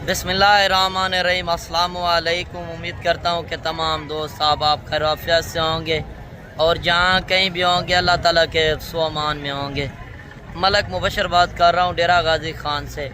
बिस्मिल्लाहिर्रहमानिर्रहीम। अस्सलामु अलैकुम। उम्मीद करता हूँ कि तमाम दोस्त साहब आप खैर आफियत से होंगे और जहाँ कहीं भी होंगे अल्लाह ताला के सुअमान में होंगे। मलक मुबशर बात कर रहा हूँ डेरा गाजी खान से।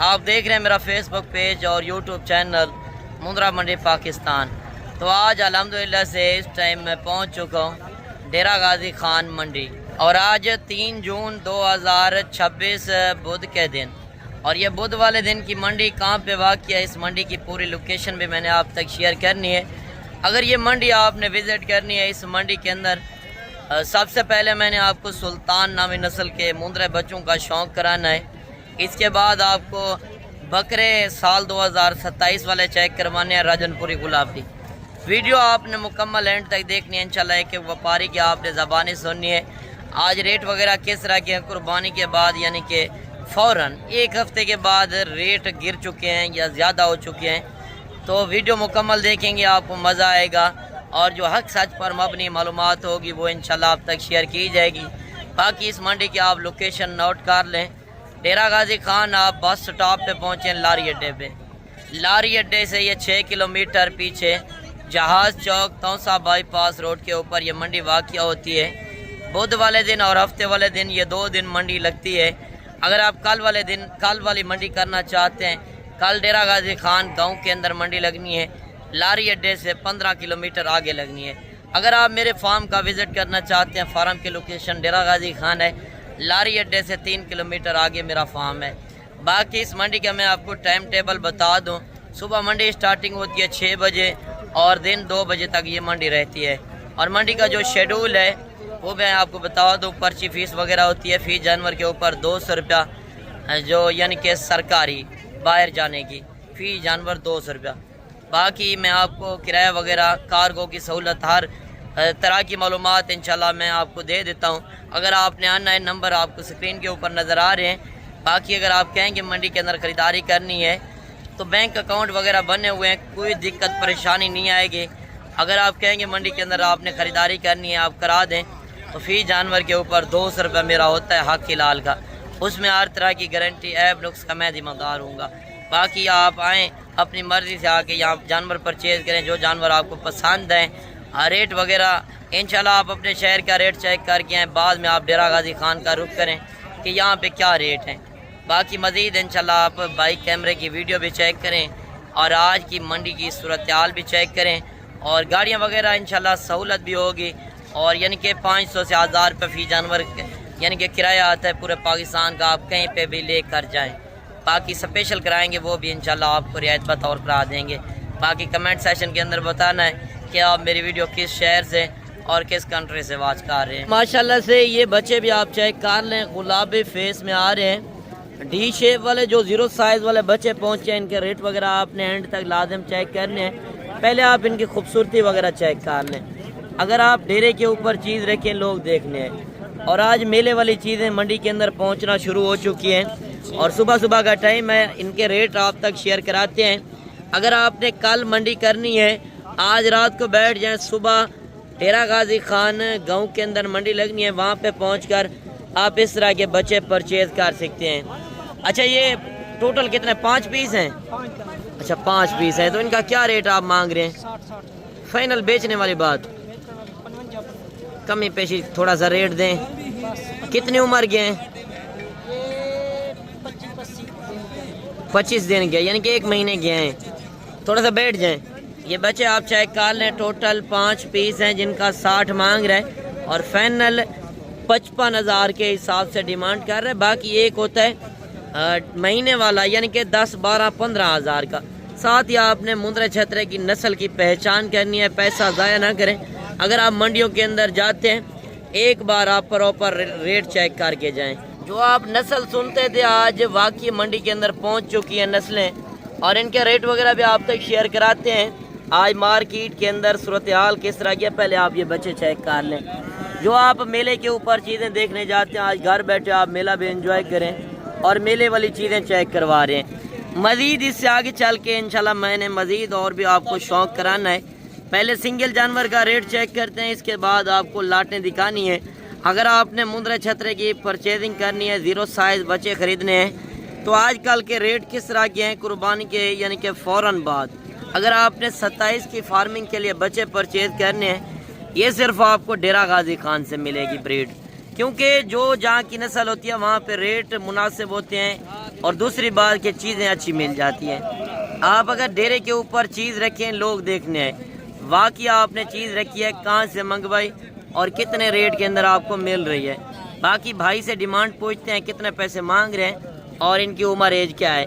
आप देख रहे हैं मेरा फेसबुक पेज और यूट्यूब चैनल मुंद्रा मंडी पाकिस्तान। तो आज अल्हम्दुलिल्लाह से इस टाइम मैं पहुँच चुका हूँ डेरा गाजी खान मंडी और आज 3 जून 2026 बुध के दिन और ये बुध वाले दिन की मंडी कहाँ पे वाक़ है, इस मंडी की पूरी लोकेशन भी मैंने आप तक शेयर करनी है। अगर ये मंडी आपने विज़िट करनी है, इस मंडी के अंदर सबसे पहले मैंने आपको सुल्तान नामी नस्ल के मुंद्रे बच्चों का शौक़ कराना है। इसके बाद आपको बकरे साल 2027 वाले चेक करवाने हैं राजनपुरी गुलाबी। वीडियो आपने मुकम्मल एंड तक देखनी है। इंशाल्लाह एक व्यापारी की आपने ज़बानी सुननी है। आज रेट वगैरह किस तरह के हैं, कुर्बानी के बाद यानी कि फ़ौरन 1 हफ़्ते के बाद रेट गिर चुके हैं या ज़्यादा हो चुके हैं। तो वीडियो मुकम्मल देखेंगे, आपको मज़ा आएगा और जो हक सच पर मबनी मालूमात होगी वो इंशाल्लाह आप तक शेयर की जाएगी। बाकी इस मंडी की आप लोकेशन नोट कर लें। डेरा गाजी खान आप बस स्टॉप पे पहुँचें लारी अड्डे पे। लारी अड्डे से ये 6 किलोमीटर पीछे जहाज़ चौक तौसा बाईपास रोड के ऊपर ये मंडी वाक़या होती है। बुध वाले दिन और हफ्ते वाले दिन ये 2 दिन मंडी लगती है। अगर आप कल वाली मंडी करना चाहते हैं, कल डेरा गाजी खान गांव के अंदर मंडी लगनी है, लारी अड्डे से 15 किलोमीटर आगे लगनी है। अगर आप मेरे फार्म का विज़िट करना चाहते हैं, फार्म की लोकेशन डेरा गाजी खान है, लारी अड्डे से 3 किलोमीटर आगे मेरा फार्म है। बाकी इस मंडी का मैं आपको टाइम टेबल बता दूं। सुबह मंडी स्टार्टिंग होती है 6 बजे और दिन 2 बजे तक ये मंडी रहती है। और मंडी का जो शेड्यूल है वो मैं आपको बता दूँ। पर्ची फ़ीस वगैरह होती है फ़ी जानवर के ऊपर 200 रुपया, जो यानी कि सरकारी बाहर जाने की फ़ी जानवर 200 रुपया। बाकी मैं आपको किराया वगैरह कार्गो की सहूलत हर तरह की मालूमात इंशाल्लाह मैं आपको दे देता हूँ। अगर आपने आना है, नंबर आपको स्क्रीन के ऊपर नज़र आ रहे हैं। बाकी अगर आप कहेंगे मंडी के अंदर ख़रीदारी करनी है तो बैंक अकाउंट वगैरह बने हुए हैं, कोई दिक्कत परेशानी नहीं आएगी। अगर आप कहेंगे मंडी के अंदर आपने ख़रीदारी करनी है, आप करा दें तो फ़ी जानवर के ऊपर 200 रुपये मेरा होता है हक हिलाल का। उसमें हर तरह की गारंटी ऐब नुक्स का मैं जिम्मेदार हूँगा। बाकी आप आएँ अपनी मर्ज़ी से आके यहाँ जानवर परचेज़ करें, जो जानवर आपको पसंद हैं। रेट वगैरह इंशाल्लाह आप अपने शहर का रेट चेक करके आएँ, बाद में आप डेरा गाजी खान का रुख करें कि यहाँ पे क्या रेट हैं। बाकी मज़ीद इंशाल्लाह आप बाइक कैमरे की वीडियो भी चेक करें और आज की मंडी की सूरत हाल भी चेक करें और गाड़ियाँ वगैरह इंशाल्लाह सहूलत भी होगी। और यानी कि 500 से 1000 रुपये फ़ी जानवर यानी कि किराया आता है पूरे पाकिस्तान का, आप कहीं पे भी ले कर जाएँ। बाकी स्पेशल कराएंगे वो भी इंशाल्लाह आपको रियायत बतौर करा देंगे। बाकी कमेंट सेशन के अंदर बताना है कि आप मेरी वीडियो किस शहर से और किस कंट्री से वॉच कर रहे हैं। माशाल्लाह से ये बच्चे भी आप चेक कर लें, गुलाबी फेस में आ रहे हैं। डी शेप वाले जो 0 साइज़ वाले बच्चे पहुँचे हैं, इनके रेट वगैरह आपने एंड तक लाजम चेक करने हैं। पहले आप इनकी खूबसूरती वगैरह चेक कर लें। अगर आप डेरे के ऊपर चीज़ रखें लोग देखने हैं। और आज मेले वाली चीज़ें मंडी के अंदर पहुंचना शुरू हो चुकी हैं और सुबह सुबह का टाइम है, इनके रेट आप तक शेयर कराते हैं। अगर आपने कल मंडी करनी है, आज रात को बैठ जाएं, सुबह डेरा गाजी खान गांव के अंदर मंडी लगनी है, वहां पे पहुंचकर आप इस तरह के बच्चे परचेज कर सकते हैं। अच्छा, ये टोटल कितने 5 पीस हैं? अच्छा 5 पीस हैं। तो इनका क्या रेट आप मांग रहे हैं? फाइनल बेचने वाली बात, कमी पेशी थोड़ा सा रेट दें। कितनी उम्र के हैं? 25 दिन के, यानी कि 1 महीने के हैं। थोड़ा सा बैठ जाएं। ये बच्चे आप चेक कर लें, टोटल 5 पीस हैं जिनका 60 मांग रहा है और फाइनल 55,000 के हिसाब से डिमांड कर रहे हैं। बाकी एक होता है महीने वाला, यानी कि 10, 12, 15,000 का। साथ ही आपने मुंद्रे छतरे की नस्ल की पहचान करनी है, पैसा ज़ाया ना करें। अगर आप मंडियों के अंदर जाते हैं, एक बार आप प्रॉपर रेट चेक करके जाएं। जो आप नस्ल सुनते थे आज वाकई मंडी के अंदर पहुंच चुकी हैं नस्लें और इनके रेट वगैरह भी आप तक शेयर कराते हैं। आज मार्केट के अंदर सूरत हाल किस तरह की है, पहले आप ये बच्चे चेक कर लें। जो आप मेले के ऊपर चीज़ें देखने जाते हैं, आज घर बैठे आप मेला भी इंजॉय करें और मेले वाली चीज़ें चेक करवा रहे हैं। मज़ीद इससे आगे चल के इंशाल्लाह मैंने मज़ीद और भी आपको शौक़ कराना है। पहले सिंगल जानवर का रेट चेक करते हैं, इसके बाद आपको लाटें दिखानी है। अगर आपने मुंद्रे छतरे की परचेजिंग करनी है, 0 साइज़ बच्चे ख़रीदने हैं तो आजकल के रेट किस तरह के हैं कुर्बानी के, यानी कि फ़ौरन बाद अगर आपने 27 की फार्मिंग के लिए बच्चे परचेज करने हैं, ये सिर्फ आपको डेरा गाजी खान से मिलेगी ब्रीड, क्योंकि जो जहाँ की नस्ल होती है वहाँ पे रेट मुनासिब होते हैं और दूसरी बात की चीज़ें अच्छी मिल जाती हैं। आप अगर डेरे के ऊपर चीज़ रखें, लोग देखने आए वाकई आपने चीज़ रखी है, कहाँ से मंगवाई और कितने रेट के अंदर आपको मिल रही है। बाकी भाई से डिमांड पूछते हैं कितने पैसे मांग रहे हैं और इनकी उम्र एज क्या है।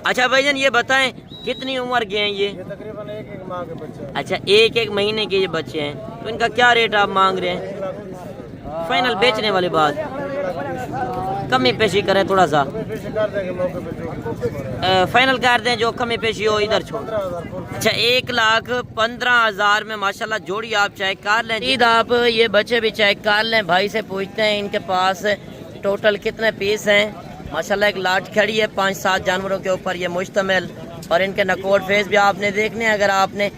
अच्छा भाईजान ये बताएं कितनी उम्र के हैं ये? तकरीबन एक माह के बच्चे। अच्छा, एक महीने के ये बच्चे हैं, तो इनका क्या रेट आप मांग रहे हैं? फाइनल बेचने वाली बात, कमी पेशी करें थोड़ा सा, फाइनल कर दें जो कमी पेशी हो इधर छोड़। अच्छा 1,15,000 में माशाल्लाह जोड़ी आप चेक कर लें। ईद आप ये बच्चे भी चेक कर लें, भाई से पूछते हैं इनके पास टोटल कितने पीस हैं। माशाल्लाह एक लाट खड़ी है 5-7 जानवरों के ऊपर ये मुश्तमिल, और इनके नकोड फेस भी आपने देखने हैं। अगर आपने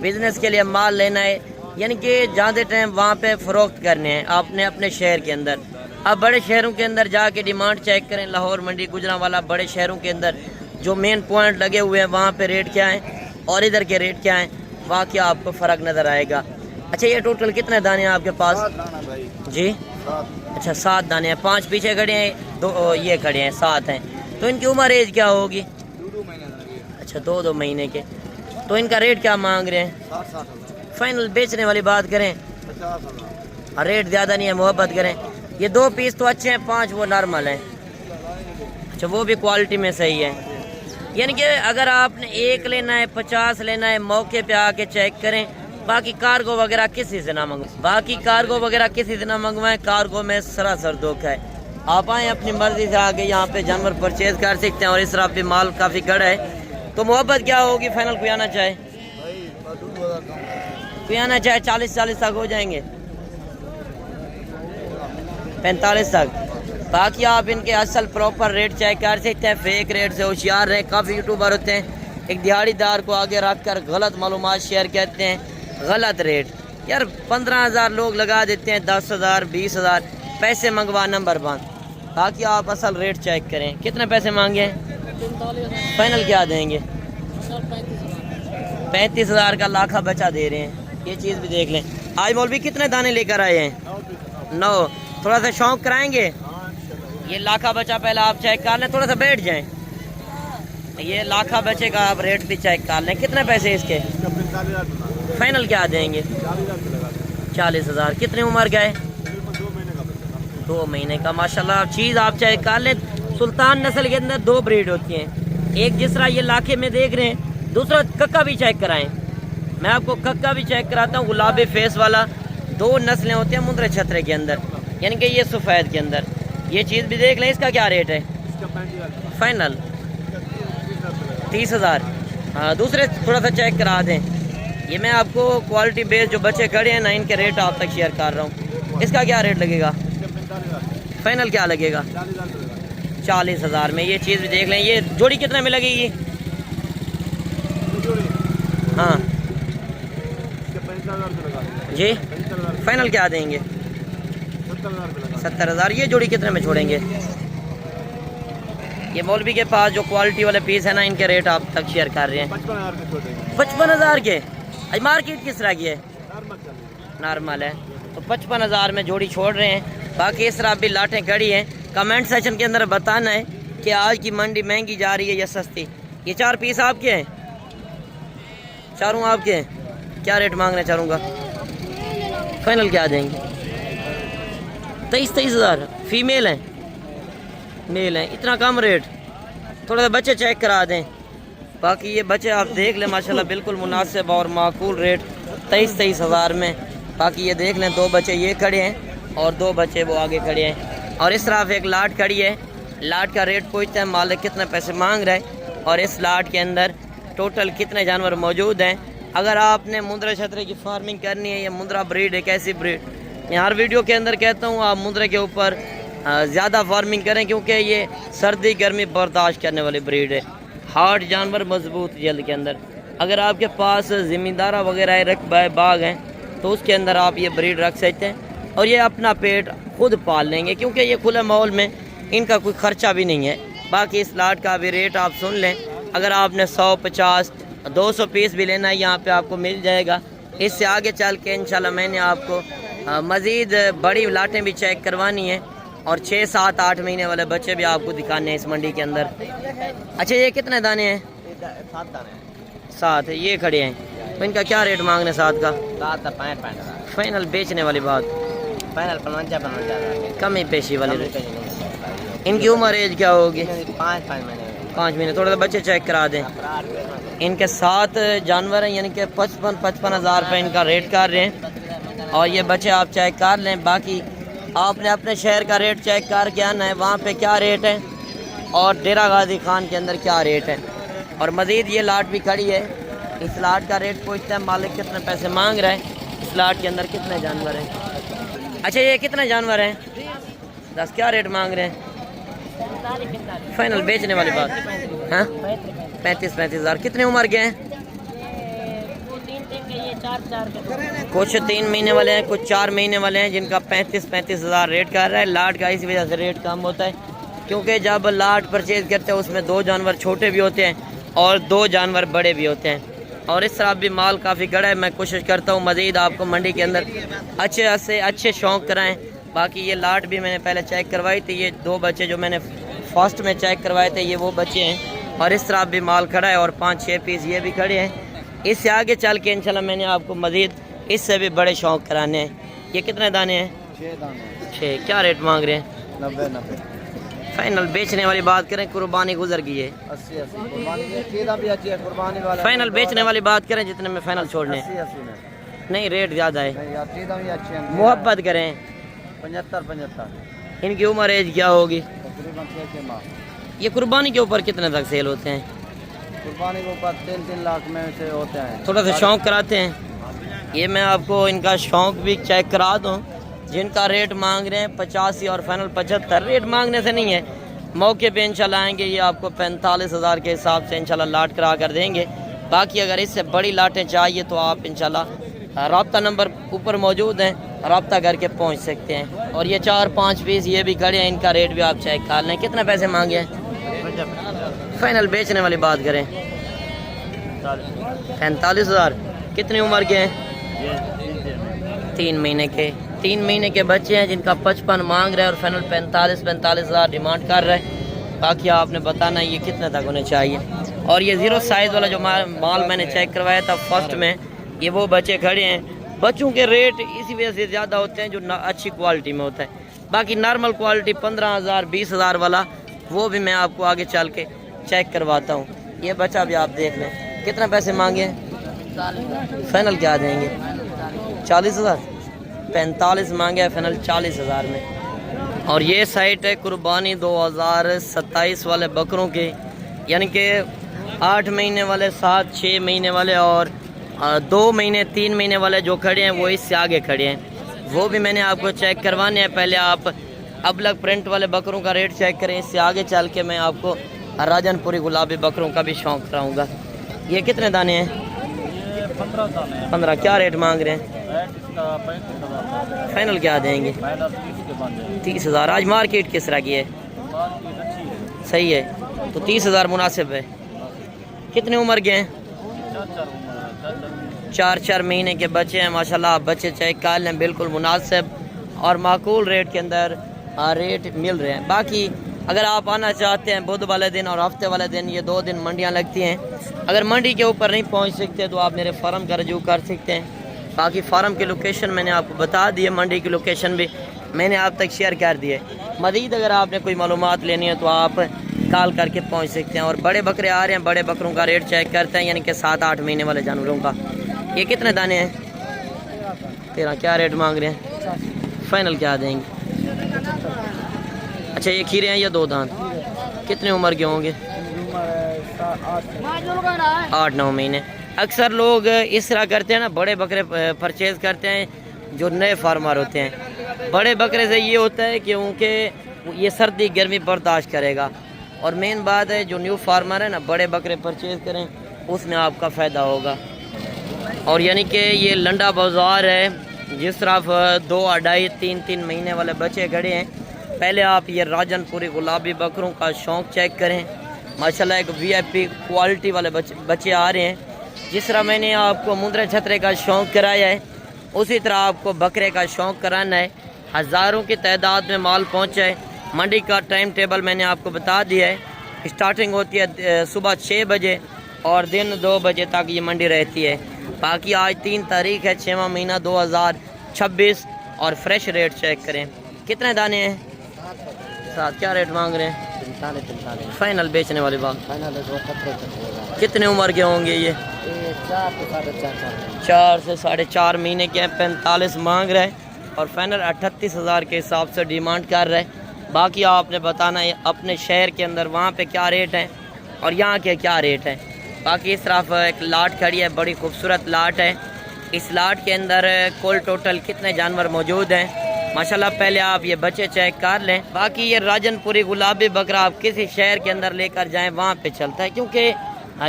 बिजनेस के लिए माल लेना है, यानी कि ज़्यादा टाइम वहाँ पे फ़रोख्त करने हैं आपने अपने शहर के अंदर, अब बड़े शहरों के अंदर जाके डिमांड चेक करें, लाहौर, मंडी, गुजरांवाला, बड़े शहरों के अंदर जो मेन पॉइंट लगे हुए हैं वहाँ पे रेट क्या है और इधर के रेट क्या हैं, वहाँ क्या आपको फ़र्क नज़र आएगा। अच्छा ये टोटल कितने दाने हैं आपके पास? जी अच्छा 7 दाने हैं, 5 पीछे खड़े हैं, 2 ये खड़े हैं, 7 हैं। तो इनकी उम्र एज क्या होगी? 2 महीने के। तो इनका रेट क्या मांग रहे हैं? फाइनल बेचने वाली बात करें, रेट ज़्यादा नहीं है, मोहब्बत करें। ये 2 पीस तो अच्छे हैं, 5 वो नॉर्मल हैं। अच्छा वो भी क्वालिटी में सही है, यानी कि अगर आपने 1 लेना है, 50 लेना है, मौके पे आके चेक करें। बाकी कार्गो वगैरह किसी से ना मंगवाएं, कार्गो में सरासर धोखा है। आप आए अपनी मर्जी से आके यहाँ पे जानवर परचेज कर सकते हैं, और इस तरह पे माल काफ़ी गड़ा है। तो मोहब्बत क्या होगी फाइनल? कोई आना चाहे 40 तक हो जाएंगे, 45 तक। बाकी आप इनके असल प्रॉपर रेट चेक कर सकते हैं, फेक रेट से होशियार रहे। काफ़ी यूट्यूबर होते हैं एक दिहाड़ीदार को आगे रख कर गलत मालूमात शेयर करते हैं, गलत रेट। यार 15,000 लोग लगा देते हैं, 10,000 20,000 पैसे मंगवा नंबर बंद। बाकी आप असल रेट चेक करें। कितने पैसे मांगे हैं? फाइनल क्या देंगे? 35,000 का लाखा बचा दे रहे हैं। ये चीज़ भी देख लें। आज मौलवी कितने दाने लेकर आए हैं? 9। थोड़ा सा शौक कराएंगे। ये लाखा बचा पहले आप चेक कर लें, थोड़ा सा बैठ जाएं। ये लाखा बचे का आप रेट भी चेक कर लें। कितने पैसे इसके? फाइनल क्या देंगे? 40,000। कितनी उम्र का है? 2 महीने का। माशाल्लाह चीज़ आप चेक कर लें। सुल्तान नस्ल के अंदर 2 ब्रीड होती हैं, एक जिस तरह ये लाखे में देख रहे हैं, दूसरा कक्का भी चेक कराएं। मैं आपको कक्का भी चेक कराता हूँ, गुलाबी फेस वाला। 2 नस्लें होती हैं मुंद्रे छतरे के अंदर, यानी कि ये सफ़ेद के अंदर। ये चीज़ भी देख लें। इसका क्या रेट है? फाइनल 30,000। हाँ दूसरे थोड़ा सा चेक करा दें। ये मैं आपको क्वालिटी बेस जो बच्चे खड़े हैं ना, इनके रेट आप तक शेयर कर रहा हूँ। इसका क्या रेट लगेगा? फाइनल क्या लगेगा? 40,000 में। ये चीज़ भी देख लें। ये जोड़ी कितने में लगेगी? हाँ जी फाइनल क्या देंगे? 70,000। ये जोड़ी कितने में छोड़ेंगे? ये मौलवी के पास जो क्वालिटी वाले पीस है ना, इनके रेट आप तक शेयर कर रहे हैं। 55,000 के। आज मार्केट किस तरह की है? नॉर्मल है, तो 55,000 में जोड़ी छोड़ रहे हैं। बाकी इस तरह भी लाटें खड़ी हैं। कमेंट सेक्शन के अंदर बताना है कि आज की मंडी महंगी जा रही है या सस्ती। ये 4 पीस आपके हैं? चारों आपके हैं? क्या रेट मांगना चाहूँगा? फाइनल क्या देंगे? 23,000। फीमेल हैं, मेल हैं? इतना कम रेट? थोड़ा सा बच्चे चेक करा दें। बाकी ये बच्चे आप देख लें, माशाल्लाह बिल्कुल मुनासिब और माकूल रेट 23,000 में। बाकी ये देख लें, 2 बच्चे ये खड़े हैं और 2 बच्चे वो आगे खड़े हैं, और इस तरफ एक लाट खड़ी है। लाट का रेट पूछते हैं मालिक कितने पैसे मांग रहे हैं, और इस लाट के अंदर टोटल कितने जानवर मौजूद हैं। अगर आपने मुंद्रा छतरे की फार्मिंग करनी है, या मुंद्रा ब्रीड एक ऐसी ब्रीड, मैं हर वीडियो के अंदर कहता हूँ आप मुंद्रे के ऊपर ज़्यादा फार्मिंग करें, क्योंकि ये सर्दी गर्मी बर्दाश्त करने वाली ब्रीड है। हार्ड जानवर, मजबूत जल्द के अंदर। अगर आपके पास ज़मींदारा वगैरह रकबा है, बाग हैं, तो उसके अंदर आप ये ब्रीड रख सकते हैं, और ये अपना पेट खुद पाल लेंगे, क्योंकि ये खुले माहौल में इनका कोई ख़र्चा भी नहीं है। बाकी इस लाट का भी रेट आप सुन लें, अगर आपने 150 200 पीस भी लेना है यहाँ पे आपको मिल जाएगा। इससे आगे चल के इंशाल्लाह मैंने आपको मज़ीद बड़ी लाटें भी चेक करवानी है और 6, 7, 8 महीने वाले बच्चे भी आपको दिखाने हैं इस मंडी के अंदर। अच्छा ये कितने दाने हैं? 7 दाने 7 है। ये खड़े हैं, तो इनका क्या रेट मांगने 7 का? 65 फाइनल बेचने वाली बात, फाइनल 55 कम ही पेशी वाली। इनकी उम्र एज क्या होगी? 5 महीने 5 महीने। थोड़ा सा बच्चे चेक करा दें। इनके 7 जानवर हैं, यानी कि 55 हज़ार रुपये इनका रेट कर रहे हैं और ये बच्चे आप चेक कर लें। बाकी आपने अपने शहर का रेट चेक करके आना है, वहाँ पे क्या रेट है और डेरा गाजी खान के अंदर क्या रेट है। और मज़ीद ये लाट भी खड़ी है, इस लाट का रेट पूछते हैं मालिक कितने पैसे मांग रहा है, इस लाट के अंदर कितने जानवर हैं। अच्छा ये कितने जानवर हैं? 10। क्या रेट मांग रहे हैं? फाइनल बेचने वाली बात। हाँ 35 हज़ार। कितने उम्र के हैं? कुछ 3 महीने वाले हैं, कुछ 4 महीने वाले हैं, जिनका 35 हज़ार रेट कर रहा है। लाट का इस वजह से रेट कम होता है क्योंकि जब लाट परचेज करते हैं उसमें 2 जानवर छोटे भी होते हैं और 2 जानवर बड़े भी होते हैं। और इस तरह भी माल काफ़ी गड़ा है। मैं कोशिश करता हूँ मज़ीद आपको मंडी के अंदर अच्छे से अच्छे शौक़ कराएँ। बाकी ये लाट भी मैंने पहले चेक करवाई थी, ये 2 बच्चे जो मैंने फर्स्ट में चेक करवाए थे ये वो बच्चे हैं। और इस तरह भी माल खड़ा है और 5-6 पीस ये भी खड़े हैं। इससे आगे चल के इंशाल्लाह मैंने आपको मज़ीद इससे भी बड़े शौक़ कराने हैं। ये कितने दाने हैं? 6 दाने 6। क्या रेट मांग रहे हैं? 90 फाइनल बेचने वाली बात करें, कुर्बानी गुजर गई है। 80 कुर्बानी की चीज़ भी अच्छी है, कुर्बानी वाला। फाइनल बेचने वाली बात करें जितने में फाइनल छोड़ने 80 में नहीं, रेट ज़्यादा है, नहीं यार, चीज़ भी अच्छी है। मोहब्बत करें। 75 इनकी उम्र एज क्या होगी? तकरीबन 6 माह। ये कुर्बानी के ऊपर कितने तक सेल होते हैं? कुर्बानी के ऊपर 3 लाख में से होते हैं। थोड़ा सा शौक़ कराते हैं। ये मैं आपको इनका शौक़ भी चेक करा दूँ। जिनका रेट मांग रहे हैं 85 और फाइनल 75। रेट मांगने से नहीं है, मौके पे इंशाल्लाह आएंगे ये आपको 45 हज़ार के हिसाब से इंशाल्लाह लाट करा कर देंगे। बाकी अगर इससे बड़ी लाटें चाहिए तो आप इंशाल्लाह राब्ता नंबर ऊपर मौजूद हैं, राब्ता करके पहुंच सकते हैं। और ये 4-5 पीस ये भी खड़े हैं, इनका रेट भी आप चेक कर लें। कितने पैसे मांगे हैं? फाइनल बेचने वाली बात करें 45 हज़ार। कितनी उम्र के हैं? 3 महीने के। 3 महीने के बच्चे हैं जिनका 55 मांग रहे हैं और फाइनल 45 हज़ार डिमांड कर रहे हैं। बाकी आपने बताना है ये कितने तक होने चाहिए। और ये 0 साइज़ वाला जो माल मैंने चेक करवाया था फर्स्ट में, ये वो बच्चे खड़े हैं। बच्चों के रेट इसी वजह से ज़्यादा होते हैं जो अच्छी क्वालिटी में होता है। बाकी नॉर्मल क्वालिटी 15 हज़ार 20 हज़ार वाला वो भी मैं आपको आगे चल के चेक करवाता हूँ। ये बच्चा भी आप देख लें। कितना पैसे मांगे? फाइनल क्या देंगे? 40 हज़ार। 45 मांगे है, फाइनल 40 हज़ार में। और ये साइट है कुर्बानी 2027 वाले बकरों के, यानी कि 8 महीने वाले, 7-6 महीने वाले और 2 महीने 3 महीने वाले जो खड़े हैं वो इससे आगे खड़े हैं। वो भी मैंने आपको चेक करवाने हैं। पहले आप अबलग प्रिंट वाले बकरों का रेट चेक करें, इससे आगे चल के मैं आपको राजनपुरी गुलाबी बकरों का भी शौक़ कराऊँगा। ये कितने दाने हैं? 15। क्या रेट मांग रहे हैं? फाइनल क्या देंगे? 30 हज़ार। आज मार्केट किस तरह की है? सही है, तो 30 हज़ार मुनासिब है। कितने उम्र के हैं? 4-4 महीने के बच्चे हैं माशाल्लाह। आप बच्चे चेक कर लें, बिल्कुल मुनासिब और माकूल रेट के अंदर रेट मिल रहे हैं। बाकी अगर आप आना चाहते हैं बुध वाले दिन और हफ्ते वाले दिन, ये 2 दिन मंडियाँ लगती हैं। अगर मंडी के ऊपर नहीं पहुंच सकते तो आप मेरे फार्म का रजू कर सकते हैं। बाकी फार्म की लोकेशन मैंने आपको बता दी है, मंडी की लोकेशन भी मैंने आप तक शेयर कर दी है। मज़ीद अगर आपने कोई मालूमात लेनी है तो आप कॉल करके पहुंच सकते हैं। और बड़े बकरे आ रहे हैं, बड़े बकरों का रेट चेक करते हैं, यानी कि 7-8 महीने वाले जानवरों का। ये कितने दाने हैं? 13। क्या रेट मांग रहे हैं? फाइनल क्या देंगे? अच्छा ये खीरे हैं या 2 दांत? कितने उम्र के होंगे? 8-9 महीने। अक्सर लोग इस तरह करते हैं ना, बड़े बकरे परचेज़ करते हैं जो नए फार्मर होते हैं। बड़े बकरे से ये होता है क्योंकि ये सर्दी गर्मी बर्दाश्त करेगा। और मेन बात है जो न्यू फार्मर है ना, बड़े बकरे परचेज़ करें, उसमें आपका फ़ायदा होगा। और यानी कि ये लंडा बाज़ार है, जिस तरफ 2, 2.5, 3-3 महीने वाले बच्चे खड़े हैं पहले आप ये राजनपुरी गुलाबी बकरों का शौक़ चेक करें। माशाल्लाह एक VIP क्वालिटी वाले बच्चे आ रहे हैं। जिस तरह मैंने आपको मुंदरे छतरे का शौक़ कराया है, उसी तरह आपको बकरे का शौक़ कराना है। हज़ारों की तादाद में माल पहुँचा है। मंडी का टाइम टेबल मैंने आपको बता दिया है। स्टार्टिंग होती है सुबह 6 बजे और दिन 2 बजे तक ये मंडी रहती है। बाकी आज 3 तारीख है, 6वां महीना 2026 और फ्रेश रेट चेक करें। कितने दाने हैं? 7। क्या रेट मांग रहे हैं? 45। फाइनल बेचने वाली बात। फाइनल 17 कितने उम्र के होंगे ये? 4 से 4.5 4 से 4.5 महीने के 45 मांग रहे हैं और फाइनल 38,000 के हिसाब से डिमांड कर रहे हैं। बाकी आपने बताना है अपने शहर के अंदर वहाँ पे क्या रेट है और यहाँ के क्या रेट है। बाकी इस तरफ एक लाट खड़ी है, बड़ी खूबसूरत लाट है। इस लाट के अंदर कुल टोटल कितने जानवर मौजूद हैं माशाल्लाह पहले आप ये बच्चे चेक कर लें। बाकी ये राजनपुरी गुलाबी बकरा आप किसी शहर के अंदर लेकर जाएं वहाँ पे चलता है, क्योंकि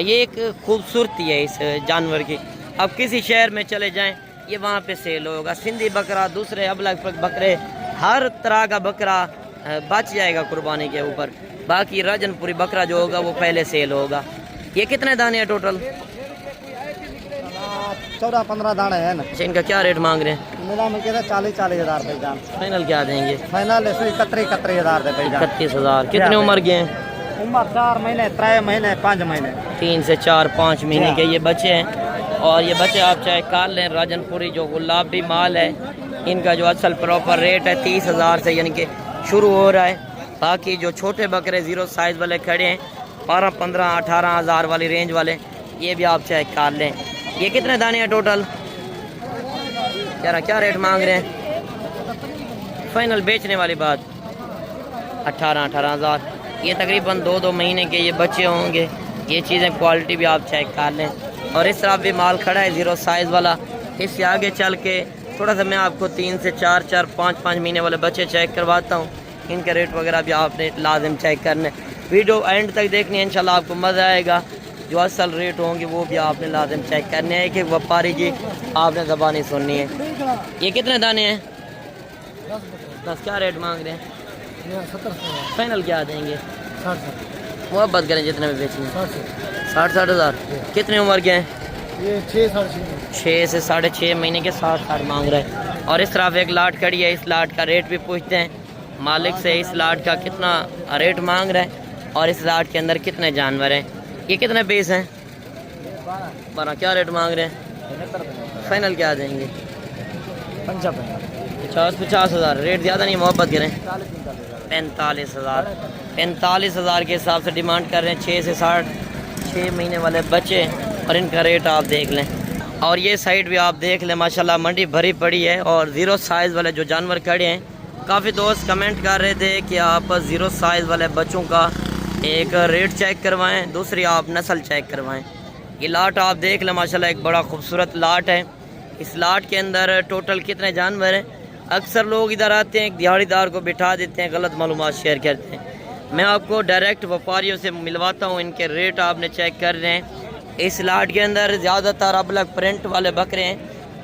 ये एक खूबसूरती है इस जानवर की। अब किसी शहर में चले जाएं ये वहाँ पे सेल होगा। सिंधी बकरा, दूसरे अबलग बकरे, हर तरह का बकरा बच जाएगा कुर्बानी के ऊपर। बाकी राजनपुरी बकरा जो होगा वो पहले सेल होगा। ये कितने दाने हैं टोटल? 14-15 दाने हैं ना। अच्छा, इनका क्या रेट मांग रहे हैं? मेरा में कहता 40 हज़ार रुपये जान। फाइनल क्या देंगे? फाइनल 31 हज़ार रुपये जान। 31,000। कितने उम्र के हैं? उम्र 4 महीने, 3 महीने, 5 महीने। 3 से 4-5 महीने के ये बच्चे हैं। और ये बच्चे आप चाहे कार लें, राजनपुरी जो गुलाबी माल है इनका जो असल प्रॉपर रेट है 30,000 से यानी कि शुरू हो रहा है। बाकी जो छोटे बकरे 0 साइज़ वाले खड़े हैं 12, 15, 18 हज़ार वाली रेंज वाले, ये भी आप चाहे कार लें। ये कितने दाने हैं टोटल? क्या रेट मांग रहे हैं? फाइनल बेचने वाली बात 18 हज़ार। ये तकरीबन 2 महीने के ये बच्चे होंगे। ये चीज़ें क्वालिटी भी आप चेक कर लें। और इस तरह भी माल खड़ा है 0 साइज़ वाला। इससे आगे चल के थोड़ा सा मैं आपको 3 से 4, 5 महीने वाले बच्चे चेक करवाता हूँ। इनके रेट वगैरह भी आपने लाजिम चेक करने। वीडियो एंड तक देखनी है, इंशाल्लाह आपको मज़ा आएगा। जो असल रेट होंगे वो भी आपने लाजिम चेक करने हैं। एक व्यापारी जी आपने ज़बानी सुननी है। ये कितने दाने हैं? 10। क्या रेट मांग रहे हैं? 70। फाइनल क्या देंगे? 60। मोहब्बत करें जितने में बेचेंगे। 60 हज़ार। कितने उम्र के हैं? ये 6 से 6.5 महीने के 60 मांग रहे हैं। और इस तरफ एक लाट खड़ी है, इस लाट का रेट भी पूछते हैं मालिक से। इस लाट का कितना रेट मांग रहे हैं और इस लाट के अंदर कितने जानवर हैं? ये कितने पीस हैं? 12। क्या रेट मांग रहे हैं? फाइनल क्या देंगे? 50 हज़ार। रेट ज़्यादा नहीं, मोहब्बत करें। 45 हज़ार। 45 हज़ार के हिसाब से डिमांड कर रहे हैं। 6 से 6 महीने वाले बच्चे और इनका रेट आप देख लें। और ये साइड भी आप देख लें, माशाल्लाह मंडी भरी पड़ी है। और 0 साइज़ वाले जो जानवर खड़े हैं, काफ़ी दोस्त कमेंट कर रहे थे कि आप 0 साइज़ वाले बच्चों का एक रेट चेक करवाएं, दूसरी आप नस्ल चेक करवाएं। ये लाट आप देख लें, माशाल्लाह एक बड़ा खूबसूरत लाट है। इस लाट के अंदर टोटल कितने जानवर हैं? अक्सर लोग इधर आते हैं, दिहाड़ीदार को बिठा देते हैं, गलत मालूमात शेयर करते हैं। मैं आपको डायरेक्ट व्यापारियों से मिलवाता हूँ, इनके रेट आपने चेक कर रहे हैं। इस लाट के अंदर ज़्यादातर अबलग प्रिंट वाले बकरे हैं।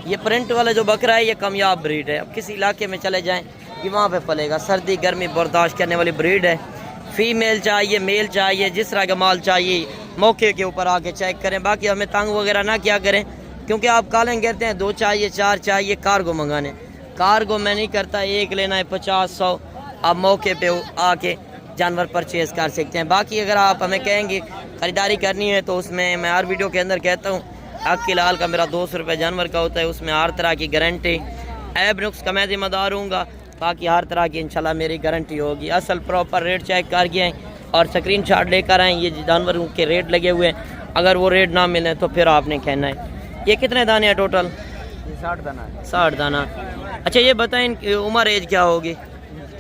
ये प्रिंट वाला जो बकरा है ये कामयाब ब्रीड है। अब किसी इलाके में चले जाएँ कि वहाँ पे पलेगा, सर्दी गर्मी बर्दाश्त करने वाली ब्रीड है। फीमेल चाहिए, मेल चाहिए, जिस तरह का माल चाहिए मौके के ऊपर आके चेक करें। बाकी हमें तंग वगैरह ना क्या करें, क्योंकि आप कॉलिंग कहते हैं 2 चाहिए, 4 चाहिए, कार्गो मंगाने। कार्गो मैं नहीं करता, एक लेना है 50-100, आप मौके पे आके जानवर परचेज कर सकते हैं। बाकी अगर आप हमें कहेंगे ख़रीदारी करनी है तो उसमें मैं हर वीडियो के अंदर कहता हूँ अक्की लाल का मेरा 200 रुपये जानवर का होता है, उसमें हर तरह की गारंटी, ऐब नुक्स का मैं ज़िम्मेदार हूँगा। बाकी हर तरह की इंशाल्लाह मेरी गारंटी होगी। असल प्रॉपर रेट चेक करके और स्क्रीनशॉट लेकर आएँ। ये जानवरों के रेट लगे हुए हैं, अगर वो रेट ना मिले तो फिर आपने कहना है। ये कितने दाने हैं टोटल? 60 दाना है। 60 दाना। अच्छा ये बताएं इनकी उम्र एज क्या होगी?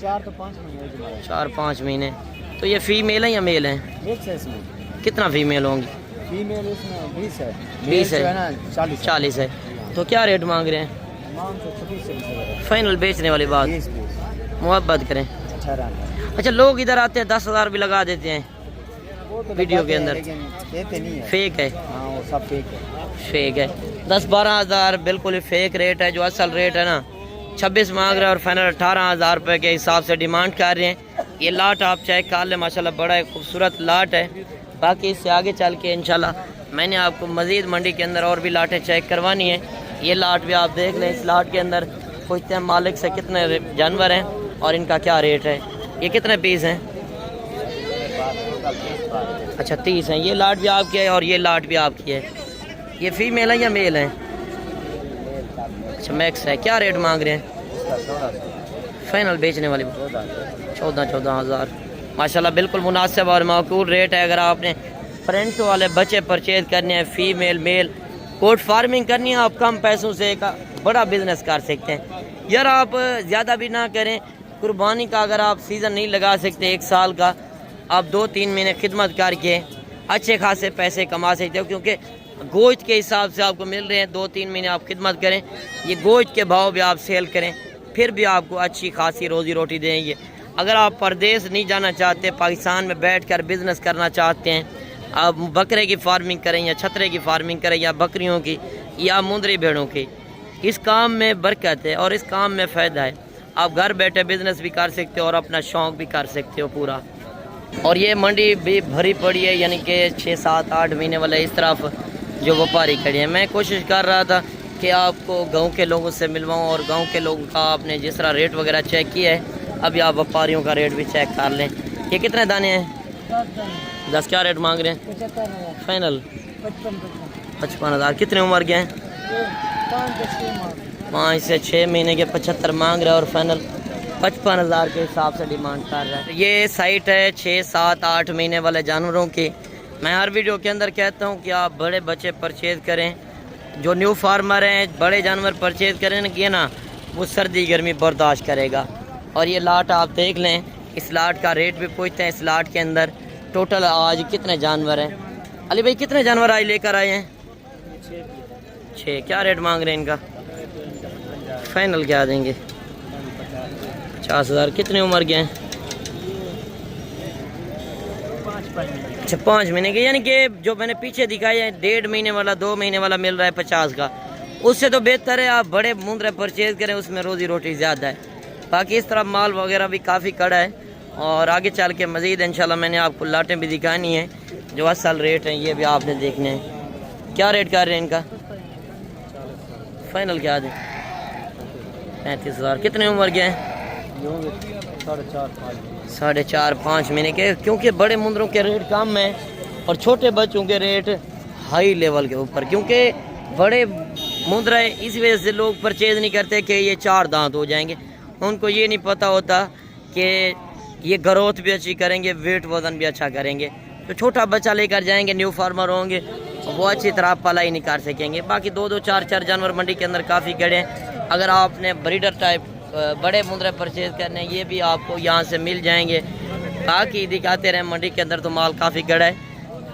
4 तो 5 महीने। 4-5 महीने। तो ये फीमेल है या मेल है? मिक्स है इसमें। कितना फीमेल होंगी? फीमेल इसमें 20 है। 20 है ना 40 है। तो क्या रेट मांग रहे हैं? फाइनल बेचने वाली बात, मोहब्बत करें। अच्छा लोग इधर आते हैं 10,000 भी लगा देते हैं तो वीडियो के अंदर, नहीं है। फेक है। हाँ वो सब फेक है। फेक है। 10-12 हज़ार बिल्कुल फेक रेट है। जो असल रेट है ना 26 मांग रहे हैं और फाइनल 18,000 रुपये के हिसाब से डिमांड कर रहे हैं। ये लाट आप चेक कर लें, माशाल्लाह बड़ा एक खूबसूरत लाट है। बाकी इससे आगे चल के इंशाल्लाह मैंने आपको मज़ीद मंडी के अंदर और भी लाटें चेक करवानी है। ये लाट भी आप देख लें। इस लाट के अंदर पूछते हैं मालिक से कितने जानवर हैं और इनका क्या रेट है। ये कितने पीस हैं? अच्छा 30 हैं। ये लाट भी आपकी है और ये लाट भी आपकी है। ये फीमेल है या मेल है? अच्छा मैक्स है। क्या रेट मांग रहे हैं फाइनल बेचने वाली? 14,000 माशाल्लाह बिल्कुल मुनासिब और माकूल रेट है। अगर आपने प्रिंट वाले बच्चे परचेज करने हैं, फीमेल मेल, कोट फार्मिंग करनी है, आप कम पैसों से एक बड़ा बिजनेस कर सकते हैं। यार आप ज़्यादा भी ना करें। कुर्बानी का अगर आप सीज़न नहीं लगा सकते, 1 साल का आप 2-3 महीने खिदमत करके अच्छे खासे पैसे कमा सकते हो, क्योंकि गोश्त के हिसाब से आपको मिल रहे हैं। 2-3 महीने आप खिदमत करें, ये गोश्त के भाव भी आप सेल करें, फिर भी आपको अच्छी खासी रोज़ी रोटी देंगे। अगर आप परदेश नहीं जाना चाहते, पाकिस्तान में बैठकर बिज़नेस करना चाहते हैं, आप बकरे की फार्मिंग करें या छतरे की फार्मिंग करें या बकरियों की या मुंदरी भेड़ों की, इस काम में बरकत है और इस काम में फ़ायदा है। आप घर बैठे बिज़नेस भी कर सकते हो और अपना शौक़ भी कर सकते हो पूरा। और ये मंडी भी भरी पड़ी है, यानी कि 6, 7, 8 महीने वाले इस तरफ जो व्यापारी खड़े हैं। मैं कोशिश कर रहा था कि आपको गांव के लोगों से मिलवाऊं और गांव के लोगों का आपने जिस तरह रेट वगैरह चेक किया है, अभी आप व्यापारियों का रेट भी चेक कर लें। ये कितने दाने हैं? 10। क्या रेट मांग रहे हैं फाइनल? 55,000। कितने उम्र के हैं? 5 से 6 महीने के 75 मांग रहे हैं और फाइनल 55,000 के हिसाब से डिमांड कर रहा है। ये साइट है 6, 7, 8 महीने वाले जानवरों की। मैं हर वीडियो के अंदर कहता हूँ कि आप बड़े बच्चे परचेज़ करें। जो न्यू फार्मर हैं, बड़े जानवर परचेज़ करें ना कि ना, वो सर्दी गर्मी बर्दाश्त करेगा। और ये लाट आप देख लें, इस लाट का रेट भी पूछते हैं। इस लाट के अंदर टोटल आज कितने जानवर हैं? अली भाई कितने जानवर आज लेकर आए हैं? 6। क्या रेट मांग रहे हैं इनका फाइनल? क्या देंगे? 50,000। कितने उम्र के हैं? अच्छा 5 महीने के, यानी कि जो मैंने पीछे दिखाया है 1.5 महीने वाला, 2 महीने वाला मिल रहा है 50 का। उससे तो बेहतर है आप बड़े मुंदरे परचेज़ करें, उसमें रोज़ी रोटी ज़्यादा है। बाकी इस तरह माल वगैरह भी काफ़ी कड़ा है और आगे चल के मज़ीद इंशाल्लाह मैंने आपको लाटें भी दिखानी है। जो असल रेट हैं ये भी आपने देखने हैं। क्या रेट कर रहे हैं इनका फाइनल? क्या दें? 35,000। कितने उम्र के हैं? 4.5-5 महीने के। क्योंकि बड़े मुंदरों के रेट कम है और छोटे बच्चों के रेट हाई लेवल के ऊपर, क्योंकि बड़े मुंदरा है इस वजह से लोग परचेज़ नहीं करते कि ये 4 दांत हो जाएंगे। उनको ये नहीं पता होता कि ये ग्रोथ भी अच्छी करेंगे, वेट वज़न भी अच्छा करेंगे। तो छोटा बच्चा लेकर जाएंगे, न्यू फार्मर होंगे, वो अच्छी तरह पलाई नहीं कर सकेंगे। बाकी 2-2, 4-4 जानवर मंडी के अंदर काफ़ी खड़े हैं। अगर आपने ब्रीडर टाइप बड़े मुंदरे परचेज़ करने, ये भी आपको यहाँ से मिल जाएंगे। बाकी दिखाते रहें मंडी के अंदर तो माल काफ़ी खड़ा है।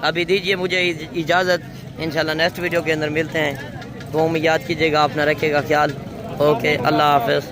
अभी दीजिए मुझे इजाज़त, इंशाल्लाह नेक्स्ट वीडियो के अंदर मिलते हैं। तो में याद कीजिएगा, अपना रखिएगा ख्याल। ओके, अल्लाह हाफ़िज़।